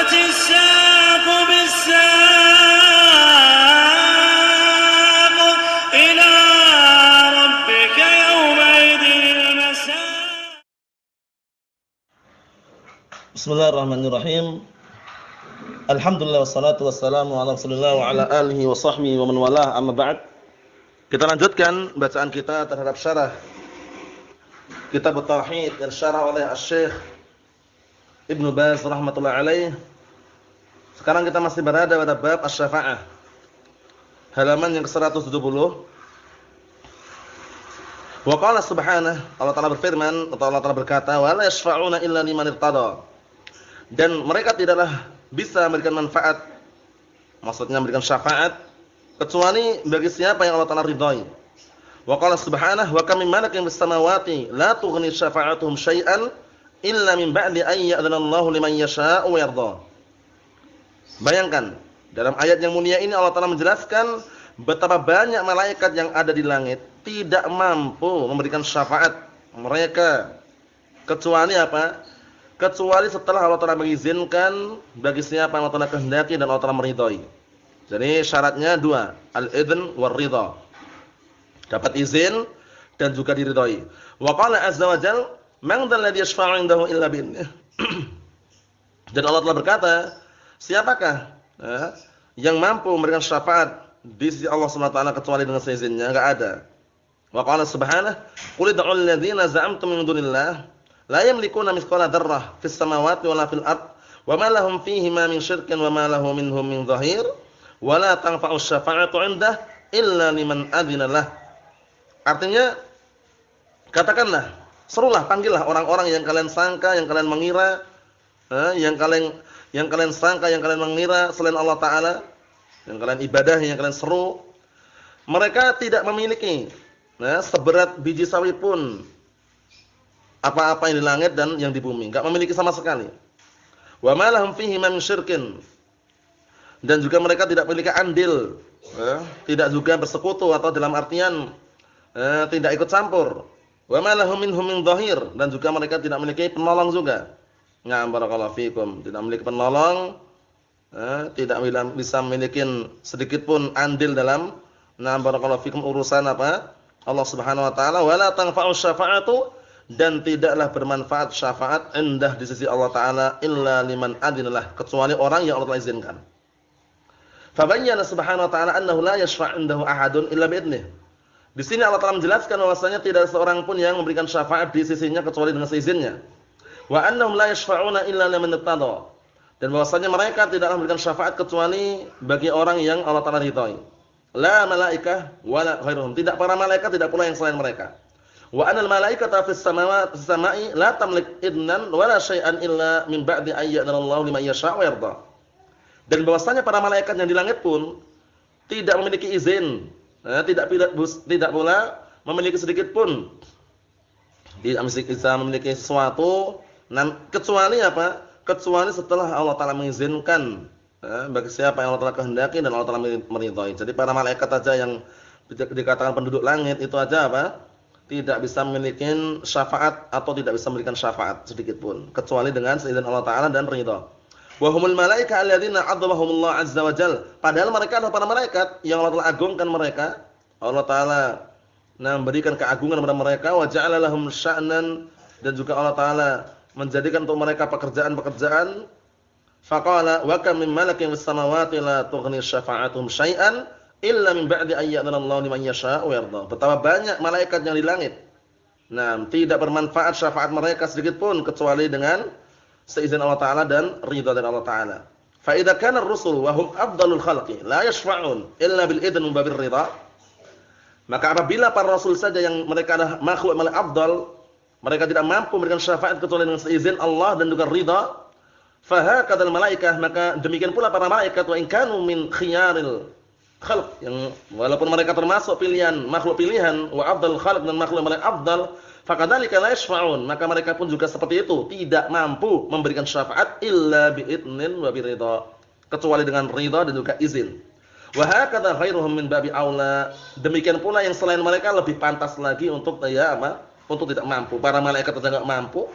والتفت الساق بالساق إلى ربك يومئذ المساق. Bismillahirrahmanirrahim. Alhamdulillah wassalatu wassalamu ala Rasulillah wa ala alihi wa sahbihi wa man walah, amma ba'd. Kita lanjutkan bacaan kita terhadap syarah Kitab Tauhid yang syarah oleh Asy-Syaikh Ibnu Baz rahimatullah alaih. Sekarang kita masih berada pada bab asy-syafa'ah. Halaman yang ke-170. Wa qala subhanahu, Allah Ta'ala berfirman atau Allah Ta'ala berkata, "Wa la yashfa'una illa liman irtada." Dan mereka tidaklah bisa memberikan manfaat, maksudnya memberikan syafaat, kecuali bagi siapa yang Allah Ta'ala ridhai. Wa qala subhanahu, "Wa kam min malakin fis samawati la tughni syafa'atuhum syai'an illa min ba'di an ya'dhana Allahu liman yasha'u wa yarda." Bayangkan, dalam ayat yang mulia ini Allah Ta'ala menjelaskan betapa banyak malaikat yang ada di langit tidak mampu memberikan syafaat mereka kecuali apa? Kecuali setelah Allah Ta'ala mengizinkan bagi siapa yang Allah Ta'ala kehendaki dan Allah Ta'ala meridhai. Jadi syaratnya dua, al-idzn war ridha. Dapat izin dan juga diridhai. Wa qala azza wa jalla, "Man dzal ladzi yashfa'u 'indahu illa bi'idhnih." Dan Allah Ta'ala berkata, siapakah yang mampu memberikan syafaat di sisi Allah Subhanahu wa taala kecuali dengan seizinnya? Enggak ada. Wa qala subhanahu, "Qul ud'ul ladzina za'amtum min dunillah la yamlikuna mithqala dzarrah fis samawati wala fil ard wa ma lahum fihima min syirkin wa ma lahu minhum min dhahir wa la tanfa'u syafa'atu 'indah illa liman adzina lah." Artinya, katakanlah, serulah, panggillah orang-orang yang kalian sangka, yang kalian mengira, yang kalian sangka, yang kalian mengira selain Allah Ta'ala, yang kalian ibadahi, yang kalian seru. Mereka tidak memiliki seberat biji sawi pun apa-apa yang di langit dan yang di bumi, enggak memiliki sama sekali. Wa ma lahum fihi min syirkin, dan juga mereka tidak memiliki andil, tidak juga bersekutu atau dalam artian tidak ikut campur. Wa ma lahum minhum min dhahir, dan juga mereka tidak memiliki penolong juga. Na'am barakallahu fikum, tidak memiliki penolong, tidak bisa memiliki sedikit pun andil dalam na'am barakallahu fikum urusan apa? Allah Subhanahu wa taala. Wa la tanfa'u syafa'atu, dan tidaklah bermanfaat syafaat indah di sisi Allah Ta'ala illa liman adinalah, kecuali orang yang Allah izinkan. Fabayyana subhanahu wa ta'ala annahu la yashfa' indahu ahadun illa bi'idnih. Di sini Allah Ta'ala menjelaskan bahwasanya tidak seorang pun yang memberikan syafaat di sisinya kecuali dengan seizinnya. Wa annahum la yashfa'una illa liman irtada, dan bahwasanya mereka tidaklah memberikan syafaat kecuali bagi orang yang Allah Ta'ala ridhai. La malaikah wala ghairuhum, tidak para malaikat, tidak pula yang selain mereka. Wa anal malaikata fis samai la tamlik idnan wala syai'an illa min ba'di ayyadana Allahu liman yasha'u wa yarda. Dan bahwasanya para malaikat yang di langit pun tidak memiliki izin, tidak pula memiliki sedikit pun, tidak bisa memiliki sesuatu kecuali apa? Kecuali setelah Allah Ta'ala mengizinkan bagi siapa yang Allah Ta'ala kehendaki dan Allah Ta'ala meridhai. Jadi para malaikat saja yang dikatakan penduduk langit itu aja apa? Tidak bisa memiliki syafaat atau tidak bisa memberikan syafaat sedikit pun kecuali dengan seizin Allah Ta'ala dan ridha. Wa humul malaika alladzina 'azzamahumullah 'azza wa jalla. Padahal mereka adalah para malaikat yang Allah Ta'ala agungkan mereka. Allah Ta'ala memberikan keagungan kepada mereka, wa ja'ala lahum sya'nan, dan juga Allah Ta'ala menjadikan untuk mereka pekerjaan-pekerjaan. Faqala wa kam min malakin fis samawati la tughni syafa'atuhum syai'an illa min ba'di ayyadana Allahu liman yasha'u wa yarda. Betapa banyak malaikat yang di langit. Nah, tidak bermanfaat syafaat mereka sedikit pun kecuali dengan seizin Allah Ta'ala dan ridha dari Allah Ta'ala. Fa idza kana ar-rusul wa hum afdalul khalqi la yashfa'un illa bil idzni wa bir ridha. Maka apabila para rasul saja yang mereka adalah makhluk yang afdal, mereka tidak mampu memberikan syafaat kecuali dengan seizin Allah dan juga ridha. Fa hakadzal malaikah, maka demikian pula para malaikat, wa in kanu min khiyaril khalq, yang walaupun mereka termasuk pilihan makhluk pilihan, wa afdalul khalq, dan makhluk yang paling afdal, fakadzalika la yashfa'un, maka mereka pun juga seperti itu, tidak mampu memberikan syafaat illa bi'idnin wa biridha, kecuali dengan ridha dan juga izin. Wa hakadza khairuhum min babi aula, demikian pula yang selain mereka lebih pantas lagi untuk untuk tidak mampu. Para malaikat saja enggak mampu,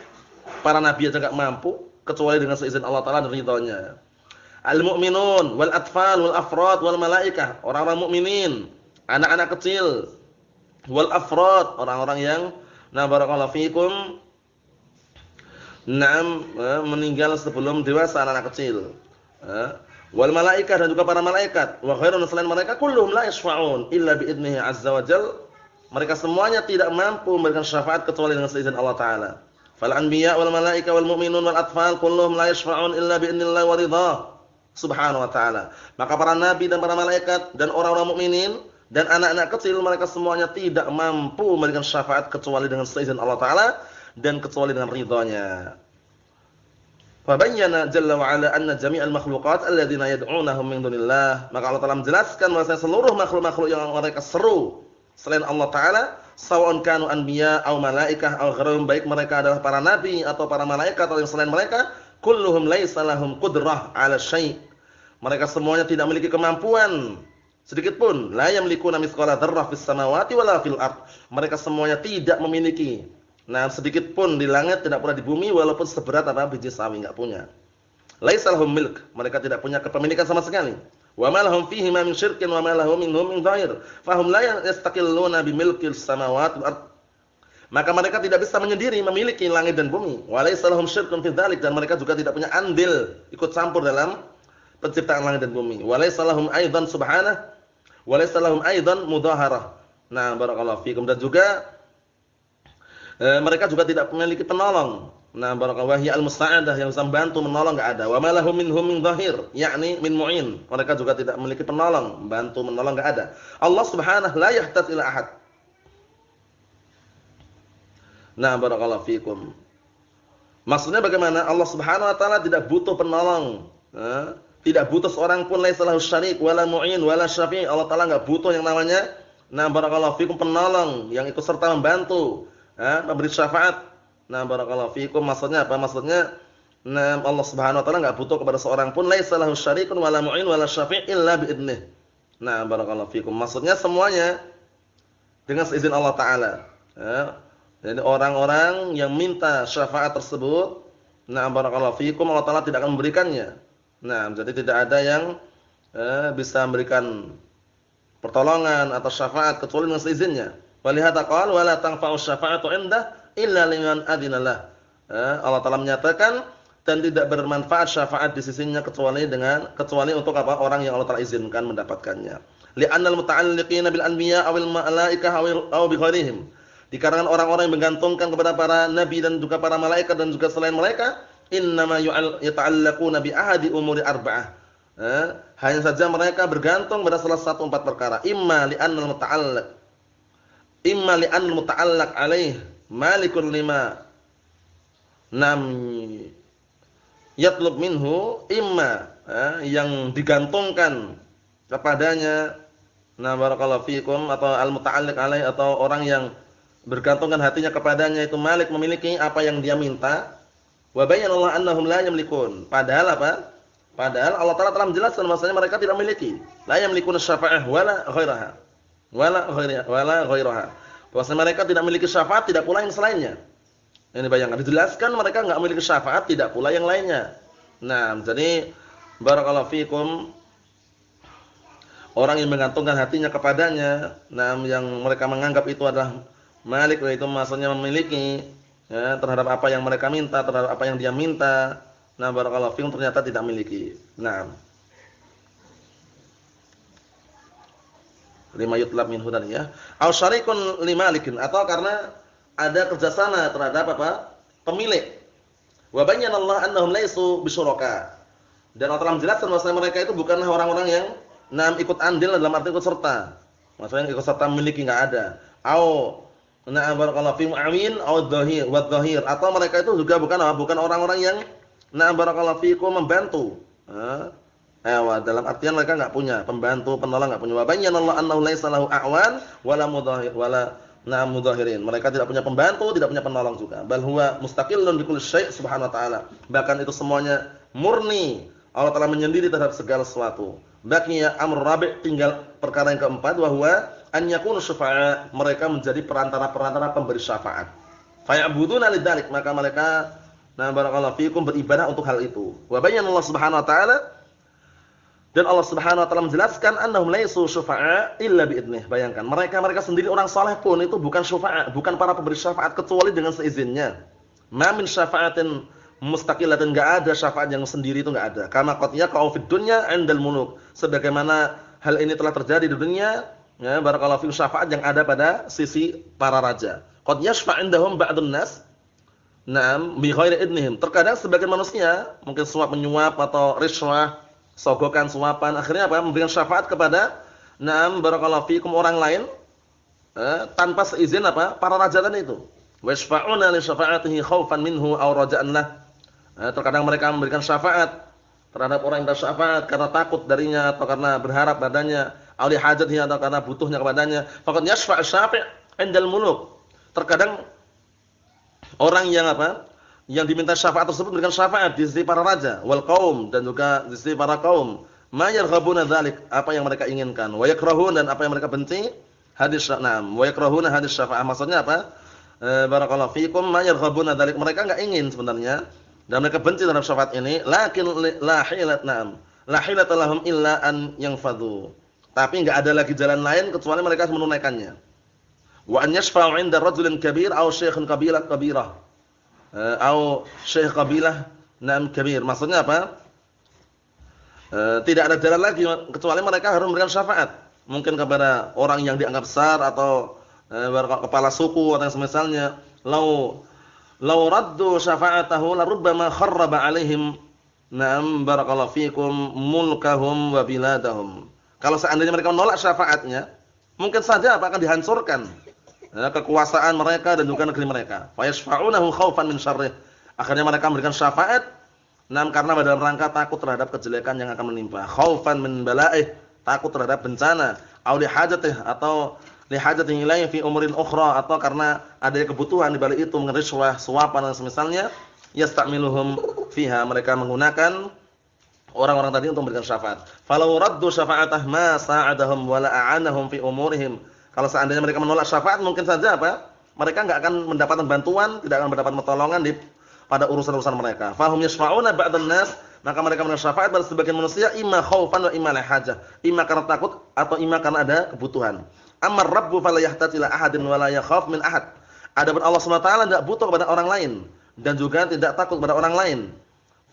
para nabi saja enggak mampu, kecuali dengan seizin Allah Taala dan ridhonya. Al-mu'minun wal atfal wal afrad wal malaikah, orang-orang mukminin, anak-anak kecil, wal afrad, orang-orang yang barakallahu fikum meninggal sebelum dewasa, anak-anak kecil. Wal malaikah, dan juga para malaikat, wa ghairun, selain mereka, kulluhum la yashfa'un illa bi idnihi azza wa jalla. Mereka semuanya tidak mampu memberikan syafaat kecuali dengan seizin Allah Taala. Fal anbiya wal malaika wal mu'minun wal atfal kulluhum la yashfa'un illa bi idznillah wa ridha subhanahu wa ta'ala. Maka para nabi dan para malaikat dan orang-orang mukminin dan anak-anak kecil, mereka semuanya tidak mampu memberikan syafaat kecuali dengan seizin Allah Taala dan kecuali dengan ridhonya. Fa bayyana jalla wa ala anna jami'al makhluqat alladziina yad'unahum min dunillah. Maka Allah Taala menjelaskan bahwa seluruh makhluk-makhluk yang mereka seru selain Allah Ta'ala, sawa'un kanu anbiya aw malaikah aw ghairuhum, baik mereka adalah para nabi atau para malaikat atau yang selain mereka, kulluhum laisa lahum qudrah 'ala syai'. Mereka semuanya tidak memiliki kemampuan sedikit pun, la yamlikuna mithqala dzarrah fis samawati wala fil ard. Mereka semuanya tidak memiliki sedikit pun di langit, tidak pula di bumi, walaupun seberat biji sawi, enggak punya. Laisa lahum milk, mereka tidak punya kepemilikan sama sekali. Wa ma lahum fihi ma min syirkin wa ma lahum minhum min dhahir fahum la yastaqilluna bi milkis samawati wal ard. Maka mereka tidak bisa menyendiri memiliki langit dan bumi. Wa laisa lahum syirkun fi dzalik, dan mereka juga tidak punya andil ikut campur dalam penciptaan langit dan bumi. Wa laisa lahum aidan subhanahu wa laisa lahum aidan mudaharah. Barakallahu fikum, dan juga mereka juga tidak memiliki penolong. Barakallahu hiya al-musta'adah, yang bisa membantu menolong enggak ada. Wa ma lahum minhum min dhahir, yakni min mu'in. Mereka juga tidak memiliki penolong, membantu menolong enggak ada. Allah Subhanahu la yahtaj ila ahad. Barakallahu fikum. Maksudnya bagaimana? Allah Subhanahu wa taala tidak butuh penolong. Tidak butuh seorang pun, laisa lahu syarik wala mu'in wala syafi'. Allah taala enggak butuh yang namanya barakallahu fikum penolong yang ikut serta membantu, memberi syafaat. Barakallahu fikum, maksudnya apa? Maksudnya Allah Subhanahu wa taala enggak butuh kepada seorang pun, laisa lahu syarikun wala mu'in wala syafi' illa bi idnih. Barakallahu fikum. Maksudnya semuanya dengan seizin Allah taala. Jadi orang-orang yang minta syafaat tersebut, barakallahu fikum, Allah taala tidak akan memberikannya. Jadi tidak ada yang bisa memberikan pertolongan atau syafaat kecuali dengan seizinnya. Walihada qala wala tanfa'u syafa'atu 'indah illa liman adzinalah. Allah Taala menyatakan, dan tidak bermanfaat syafaat di sisinya kecuali untuk apa? Orang yang Allah Taala izinkan mendapatkannya. Li'annal muta'alliqina bil anbiya awil malaikah aw bi ghairihim. Dikarenakan orang-orang yang menggantungkan kepada para nabi dan juga para malaikat dan juga selain mereka, innama yata'allaquna bi ahadi umuri arba'ah. Hanya saja mereka bergantung pada salah satu 4 perkara. Imma li'annal muta'allaq alaih malikun lima yatlub minhu, imma yang digantungkan kepadanya barakallahu fikum, atau al-muta'alliq alaih, atau orang yang bergantungkan hatinya kepadanya itu malik, memiliki apa yang dia minta. Wa bayyana annahum la yamlikun, padahal apa? Padahal Allah Taala telah menjelaskan bahwasanya mereka tidak memiliki, la yamlikun syafa'ah wala ghairaha wala ghairaha. Bahwasanya mereka tidak memiliki syafaat, tidak pula yang selainnya. Ini bayangkan, dijelaskan mereka enggak memiliki syafaat, tidak pula yang lainnya. Jadi barakallahu fikum, orang yang menggantungkan hatinya kepadanya, yang mereka menganggap itu adalah malik, itu maksudnya memiliki terhadap apa yang mereka minta, terhadap apa yang dia minta. Barakallahu fikum, ternyata tidak memiliki. Lima yutlab min hudan, ya. Aw syarikun limalikin, atau karena ada kerjasama terhadap pemilik. Wa bayyana Allah annahum laisu bisyuraka. Dan Allah telah menjelaskan bahwa mereka itu bukanlah orang-orang yang ikut andil dalam arti ikut serta. Maksudnya ikut serta memiliki enggak ada. Aw barakallahu fi mu'awin aw dhahir wa dhahir, atau mereka itu juga bukan orang-orang yang barakallahu fikum membantu. Dalam artian mereka enggak punya pembantu, penolong, enggak punya. Wa bayyana Allah annahu laisa lahu a'wan wala mudhahir wala mudhahirin. Mereka tidak punya pembantu, tidak punya penolong juga. Bal huwa mustaqillun bi kulli syai' subhanahu wa ta'ala. Bahkan itu semuanya murni. Allah Taala menyendiri terhadap segala sesuatu. Baqiya amr rabi', tinggal perkara yang keempat, wa huwa an yakunu syufa'a, mereka menjadi perantara-perantara pemberi syafaat. Fa ya'buduna lidzalik, maka mereka nah barakallahu fikum beribadah untuk hal itu. Wa bayyana Allah Subhanahu wa taala, dan Allah Subhanahu wa taala menjelaskan annahum laisu syufa'a illa biidnih. Bayangkan, mereka sendiri orang saleh pun itu bukan syufa'a, bukan para pemberi syafaat kecuali dengan seizinnya. Ma min syafa'atin mustaqilatin, enggak ada syafaat yang sendiri, itu enggak ada. Kama qad yaqa'u fid dunya 'indal muluk. Sebagaimana hal ini telah terjadi di dunia, ya barakallahu fikum, syafaat yang ada pada sisi para raja. Qad yashfa' 'indahum ba'dun nas, na'am, bi ghairi idnihim. Terkadang sebagian manusia mungkin suap menyuap atau riswah, sogokan, suapan, akhirnya apa? Memberikan syafaat kepada, na'am, barakallahu fikum, orang lain tanpa seizin apa? Para raja tadi itu. Wa yashfa'una li syafa'atihi khaufan minhu aw raja'an lah. Terkadang mereka memberikan syafaat terhadap orang yang bersyafaat karena takut darinya atau karena berharap padanya, aw li hajatihi, atau karena butuhnya kepadanya. Faqad yashfa' asy-syafi' 'indal muluk. Terkadang orang yang apa? Yang diminta syafaat tersebut memberikan syafaat di sisi para raja, wal qaum, dan juga di sisi para kaum. Ma yarghabuna dzalik, apa yang mereka inginkan, wa yakrahun, dan apa yang mereka benci. Hadis, na'am, wa yakrahuna hadis syafaat. Maksudnya apa? Barakallahu fikum, ma yarghabuna dzalik, mereka enggak ingin sebenarnya dan mereka benci terhadap syafaat ini. Lakin la hilat, na'am, la hilata lahum illa an yanfadhu. Tapi enggak ada lagi jalan lain kecuali mereka harus menunaikannya. Wa an yashfa'u 'inda rajulin kabir aw syaikhin kabirah, aw syekh kabilah, na'am, kabir. Maksudnya apa? Tidak ada jalan lagi kecuali mereka harus memberikan syafaat. Mungkin kepada orang yang dianggap besar atau kepala suku atau yang semisalnya. Law raddu syafa'atahu la rubbama kharraba 'alaihim, na'am, barakallahu fikum, mulkahum wa biladahum. Kalau seandainya mereka menolak syafaatnya, mungkin saja apa? Akan dihancurkan kekuasaan mereka dan juga negeri mereka. Fa yashfa'unahu khaufan min syarrih. Akhirnya mereka memberikan syafaat, nah, karena dalam rangka takut terhadap kejelekan yang akan menimpa. Khaufan min bala'ih, takut terhadap bencana. Aw li hajatih, atau li hajatihi ilaihi fi umurin ukhra, atau karena ada kebutuhan di balik itu, riswah, suapan dan semisalnya. Yasta'miluhum fiha, mereka menggunakan orang-orang tadi untuk memberikan syafaat. Falau raddu syafa'atah ma sa'adahum wa la a'anahum fi umurihim. Kalau seandainya mereka menolak syafaat, mungkin saja apa? Mereka enggak akan mendapatkan bantuan, tidak akan mendapat pertolongan pada urusan-urusan mereka. Fahum yashfa'una ba'dan nas, maka mereka memberikan syafaat pada sebagian manusia, imma khaufan wa imma li hajah, imma karena takut atau imma karena ada kebutuhan. Amar rabbu fala yahtati ila ahadin wa la yakhaf min ahad. Adapun Allah Subhanahu wa taala tidak butuh kepada orang lain dan juga tidak takut kepada orang lain.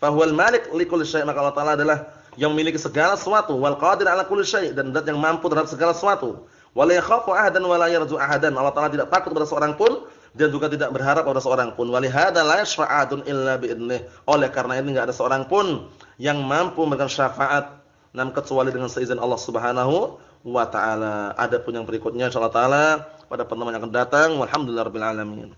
Fahuwal malik li kulli syai', maka Allah taala adalah yang memiliki segala sesuatu, wal qadir ala kulli syai', dan zat yang mampu terhadap segala sesuatu. Wala yakhafu ahadan wala yarju ahadan. Allah taala tidak takut kepada seorang pun dan juga tidak berharap pada seorang pun. Walihada la yashfa'atun illa biidnih. Oleh karena ini enggak ada seorang pun yang mampu memberikan syafaat kecuali dengan seizin Allah Subhanahu wa taala. Adapun yang berikutnya insyaallah taala pada pertemuan yang akan datang. Walhamdulillahirabbil alamin.